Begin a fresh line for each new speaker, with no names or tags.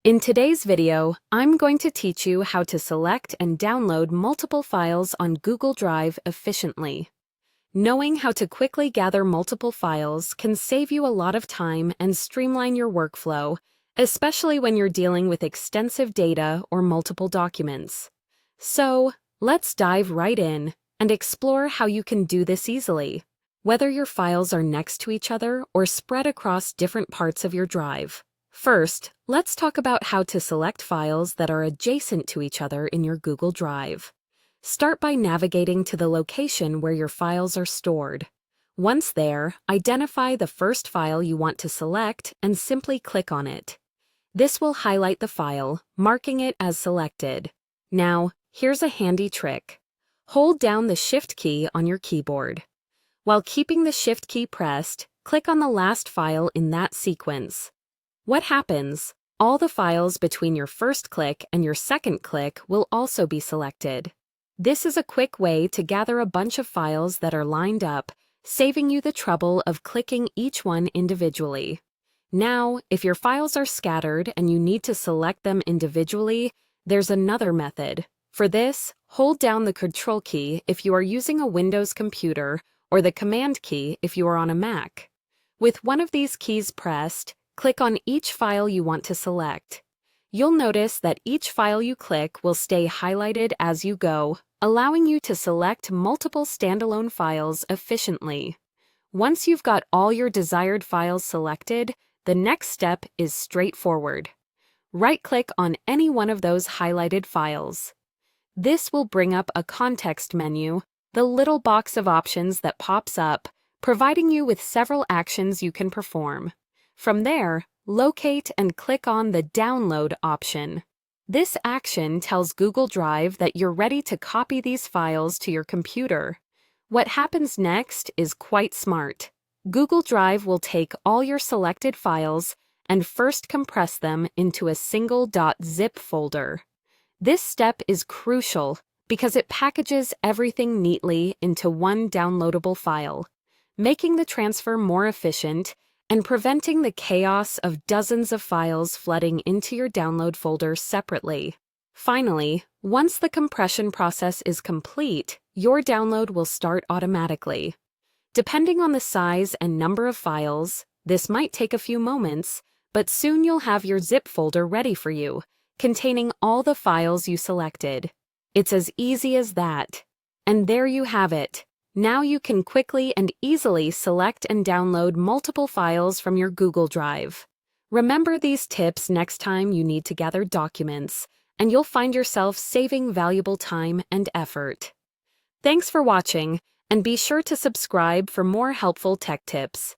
In today's video, I'm going to teach you how to select and download multiple files on Google Drive efficiently. Knowing how to quickly gather multiple files can save you a lot of time and streamline your workflow, especially when you're dealing with extensive data or multiple documents. So, let's dive right in and explore how you can do this easily, whether your files are next to each other or spread across different parts of your drive. First, let's talk about how to select files that are adjacent to each other in your Google Drive. Start by navigating to the location where your files are stored. Once there, identify the first file you want to select and simply click on it. This will highlight the file, marking it as selected. Now, here's a handy trick. Hold down the Shift key on your keyboard. While keeping the Shift key pressed, click on the last file in that sequence. What happens? All the files between your first click and your second click will also be selected. This is a quick way to gather a bunch of files that are lined up, saving you the trouble of clicking each one individually. Now, if your files are scattered and you need to select them individually, there's another method. For this, hold down the Ctrl key if you are using a Windows computer or the Command key if you are on a Mac. With one of these keys pressed, click on each file you want to select. You'll notice that each file you click will stay highlighted as you go, allowing you to select multiple standalone files efficiently. Once you've got all your desired files selected, the next step is straightforward. Right-click on any one of those highlighted files. This will bring up a context menu, the little box of options that pops up, providing you with several actions you can perform. From there, locate and click on the Download option. This action tells Google Drive that you're ready to copy these files to your computer. What happens next is quite smart. Google Drive will take all your selected files and first compress them into a single .zip folder. This step is crucial because it packages everything neatly into one downloadable file, making the transfer more efficient and preventing the chaos of dozens of files flooding into your download folder separately. Finally, once the compression process is complete, your download will start automatically. Depending on the size and number of files, this might take a few moments, but soon you'll have your zip folder ready for you, containing all the files you selected. It's as easy as that. And there you have it. Now you can quickly and easily select and download multiple files from your Google Drive. Remember these tips next time you need to gather documents, and you'll find yourself saving valuable time and effort. Thanks for watching, and be sure to subscribe for more helpful tech tips.